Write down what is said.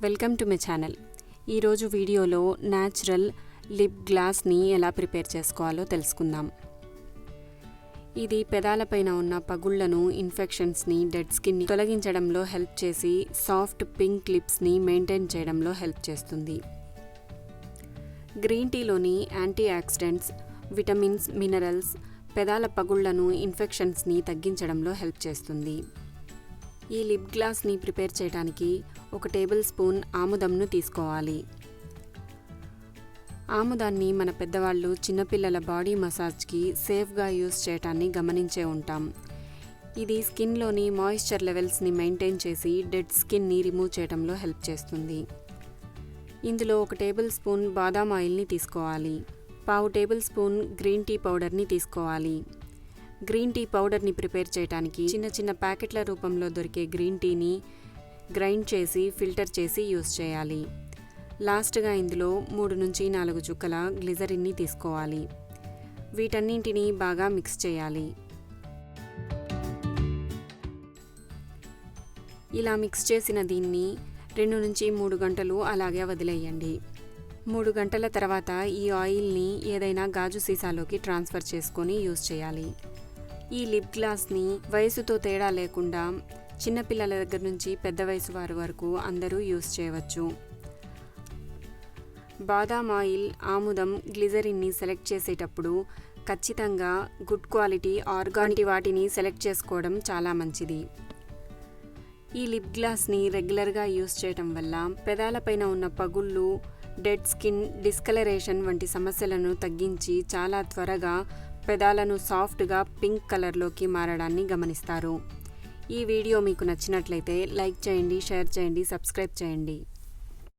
Welcome to my channel. ఈరోజు వీడియోలో natural lip గ్లాస్ని ఎలా ప్రిపేర్ చేసుకోవాలో తెలుసుకుందాం. ఇది పెదాలపైన ఉన్న పగుళ్లను, ఇన్ఫెక్షన్స్ని, డెడ్ స్కిన్ని తొలగించడంలో హెల్ప్ చేసి సాఫ్ట్ పింక్ లిప్స్ని మెయింటైన్ చేయడంలో హెల్ప్ చేస్తుంది. గ్రీన్ టీలోని యాంటీ ఆక్సిడెంట్స్, విటమిన్స్, మినరల్స్ పెదాల పగుళ్లను, ఇన్ఫెక్షన్స్ని తగ్గించడంలో హెల్ప్ చేస్తుంది. ఈ లిప్ గ్లాస్ని ప్రిపేర్ చేయడానికి 1 టేబుల్ స్పూన్ ఆముదంను తీసుకోవాలి. ఆముదాన్ని మన పెద్దవాళ్ళు చిన్నపిల్లల బాడీ మసాజ్కి సేఫ్గా యూస్ చేయటాన్ని గమనించే ఉంటాం. ఇది స్కిన్లోని మాయిశ్చర్ లెవెల్స్ని మెయింటైన్ చేసి డెడ్ స్కిన్ని రిమూవ్ చేయడంలో హెల్ప్ చేస్తుంది. ఇందులో 1 టేబుల్ స్పూన్ బాదాం ఆయిల్ని తీసుకోవాలి. 1/2 టేబుల్ స్పూన్ గ్రీన్ టీ పౌడర్ని తీసుకోవాలి. గ్రీన్ టీ పౌడర్ని ప్రిపేర్ చేయడానికి చిన్న చిన్న ప్యాకెట్ల రూపంలో దొరికే గ్రీన్ టీని గ్రైండ్ చేసి ఫిల్టర్ చేసి యూస్ చేయాలి. లాస్ట్గా ఇందులో 3 నుంచి 4 చుక్కల గ్లిజరిన్ని తీసుకోవాలి. వీటన్నింటినీ బాగా మిక్స్ చేయాలి. ఇలా మిక్స్ చేసిన దీన్ని 2 నుంచి 3 గంటలు అలాగే వదిలేయండి. 3 గంటల తర్వాత ఈ ఆయిల్ని ఏదైనా గాజు సీసాలోకి ట్రాన్స్ఫర్ చేసుకొని యూస్ చేయాలి. ఈ లిప్ గ్లాస్ని వయసుతో తేడా లేకుండా చిన్నపిల్లల దగ్గర నుంచి పెద్ద వయసు వారి వరకు అందరూ యూస్ చేయవచ్చు. బాదాం ఆయిల్, ఆముదం, గ్లిజరిన్ని సెలెక్ట్ చేసేటప్పుడు ఖచ్చితంగా గుడ్ క్వాలిటీ ఆర్గానిక్ వాటిని సెలెక్ట్ చేసుకోవడం చాలా మంచిది. ఈ లిప్ గ్లాస్ని రెగ్యులర్గా యూస్ చేయడం వల్ల పెదాలపైన ఉన్న పగుళ్ళు, డెడ్ స్కిన్, డిస్కలరేషన్ వంటి సమస్యలను తగ్గించి చాలా త్వరగా పెదాలను సాఫ్ట్గా పింక్ కలర్లోకి మారడాన్ని గమనిస్తారు. ఈ వీడియో మీకు నచ్చినట్లయితే లైక్ చేయండి, షేర్ చేయండి, సబ్స్క్రైబ్ చేయండి.